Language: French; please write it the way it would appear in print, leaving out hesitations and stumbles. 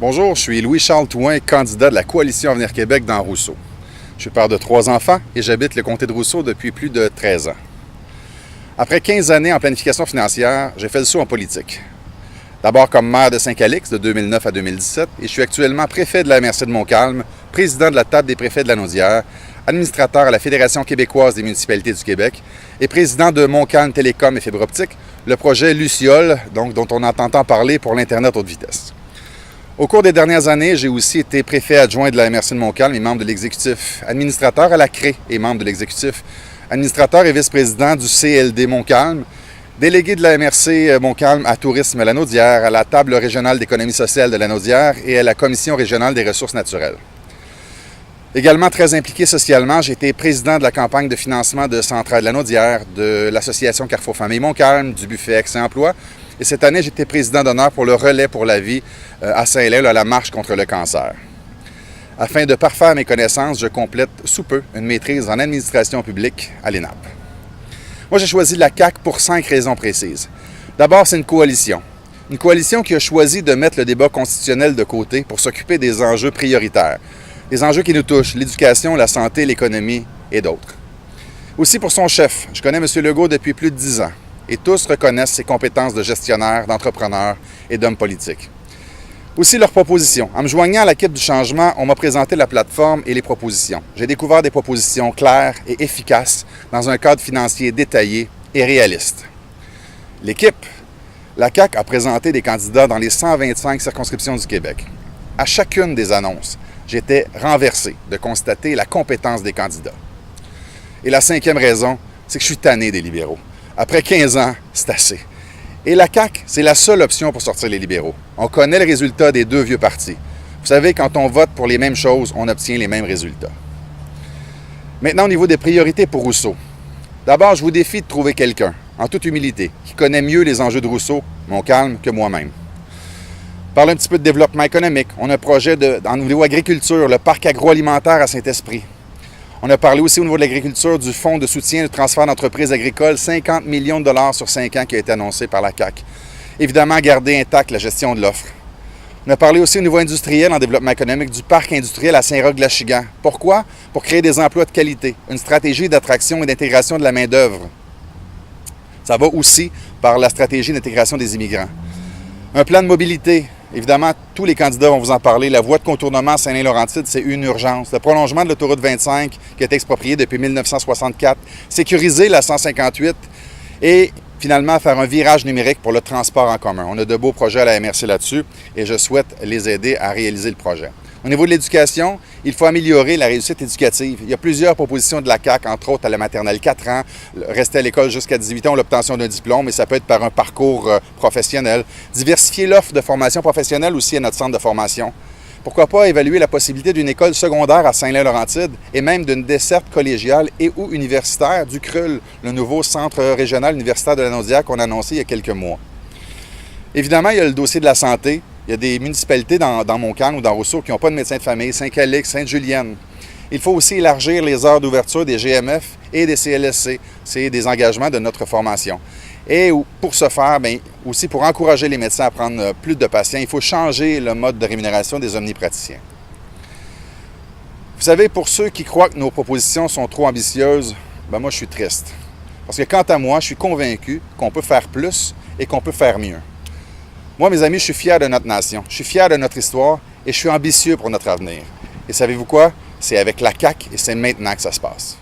Bonjour, je suis Louis-Charles Touin, candidat de la Coalition Avenir Québec dans Rousseau. Je suis père de 3 enfants et j'habite le comté de Rousseau depuis plus de 13 ans. Après 15 années en planification financière, j'ai fait le saut en politique. D'abord comme maire de Saint-Calix de 2009 à 2017 et je suis actuellement préfet de la MRC de Montcalm, président de la table des préfets de la Naudière, administrateur à la Fédération québécoise des municipalités du Québec et président de Montcalm Télécom et Fibre optique, le projet Luciole, dont on entend tant parler pour l'Internet haute vitesse. Au cours des dernières années, j'ai aussi été préfet adjoint de la MRC de Montcalm et membre de l'exécutif, administrateur à la CRE et membre de l'exécutif, administrateur et vice-président du CLD Montcalm, délégué de la MRC Montcalm à Tourisme à la Naudière, à la Table régionale d'économie sociale de la Naudière et à la Commission régionale des ressources naturelles. Également très impliqué socialement, j'ai été président de la campagne de financement de Centrale de la Naudière, de l'Association Carrefour Famille Montcalm, du Buffet Accès Emploi. Et cette année, j'étais président d'honneur pour le Relais pour la vie à Saint-Lin, à la marche contre le cancer. Afin de parfaire mes connaissances, je complète sous peu une maîtrise en administration publique à l'ENAP. Moi, j'ai choisi la CAQ pour 5 raisons précises. D'abord, c'est une coalition. Une coalition qui a choisi de mettre le débat constitutionnel de côté pour s'occuper des enjeux prioritaires. Des enjeux qui nous touchent, l'éducation, la santé, l'économie et d'autres. Aussi pour son chef, je connais M. Legault depuis plus de 10 ans. Et tous reconnaissent ses compétences de gestionnaire, d'entrepreneur et d'homme politique. Aussi leurs propositions. En me joignant à l'équipe du changement, on m'a présenté la plateforme et les propositions. J'ai découvert des propositions claires et efficaces dans un cadre financier détaillé et réaliste. L'équipe, la CAQ a présenté des candidats dans les 125 circonscriptions du Québec. À chacune des annonces, j'étais renversé de constater la compétence des candidats. Et la 5e raison, c'est que je suis tanné des libéraux. Après 15 ans, c'est assez. Et la CAQ, c'est la seule option pour sortir les libéraux. On connaît le résultat des 2 vieux partis. Vous savez, quand on vote pour les mêmes choses, on obtient les mêmes résultats. Maintenant, au niveau des priorités pour Rousseau. D'abord, je vous défie de trouver quelqu'un, en toute humilité, qui connaît mieux les enjeux de Rousseau, Montcalm, que moi-même. Parle un petit peu de développement économique. On a un projet au niveau agriculture, le parc agroalimentaire à Saint-Esprit. On a parlé aussi au niveau de l'agriculture du fonds de soutien de transfert d'entreprises agricoles, 50 millions de dollars sur 5 ans qui a été annoncé par la CAQ. Évidemment, garder intacte la gestion de l'offre. On a parlé aussi au niveau industriel, en développement économique, du parc industriel à Saint-Roch-de-l'Achigan. Pourquoi? Pour créer des emplois de qualité, une stratégie d'attraction et d'intégration de la main-d'œuvre. Ça va aussi par la stratégie d'intégration des immigrants. Un plan de mobilité. Évidemment, tous les candidats vont vous en parler. La voie de contournement Saint-Lin-Laurentide, c'est une urgence. Le prolongement de l'autoroute 25, qui a été expropriée depuis 1964. Sécuriser la 158 et finalement faire un virage numérique pour le transport en commun. On a de beaux projets à la MRC là-dessus et je souhaite les aider à réaliser le projet. Au niveau de l'éducation, il faut améliorer la réussite éducative. Il y a plusieurs propositions de la CAQ, entre autres à la maternelle 4 ans, rester à l'école jusqu'à 18 ans, l'obtention d'un diplôme, mais ça peut être par un parcours professionnel. Diversifier l'offre de formation professionnelle aussi à notre centre de formation. Pourquoi pas évaluer la possibilité d'une école secondaire à Saint-Lin-Laurentide et même d'une desserte collégiale et ou universitaire du CRUL, le nouveau centre régional universitaire de la Naudière qu'on a annoncé il y a quelques mois. Évidemment, il y a le dossier de la santé. Il y a des municipalités dans Montcalm ou dans Rousseau qui n'ont pas de médecin de famille, Saint-Calix, Sainte-Julienne. Il faut aussi élargir les heures d'ouverture des GMF et des CLSC. C'est des engagements de notre formation. Et pour ce faire, aussi pour encourager les médecins à prendre plus de patients, il faut changer le mode de rémunération des omnipraticiens. Vous savez, pour ceux qui croient que nos propositions sont trop ambitieuses, moi je suis triste. Parce que quant à moi, je suis convaincu qu'on peut faire plus et qu'on peut faire mieux. Moi, mes amis, je suis fier de notre nation, je suis fier de notre histoire et je suis ambitieux pour notre avenir. Et savez-vous quoi? C'est avec la CAQ et c'est maintenant que ça se passe.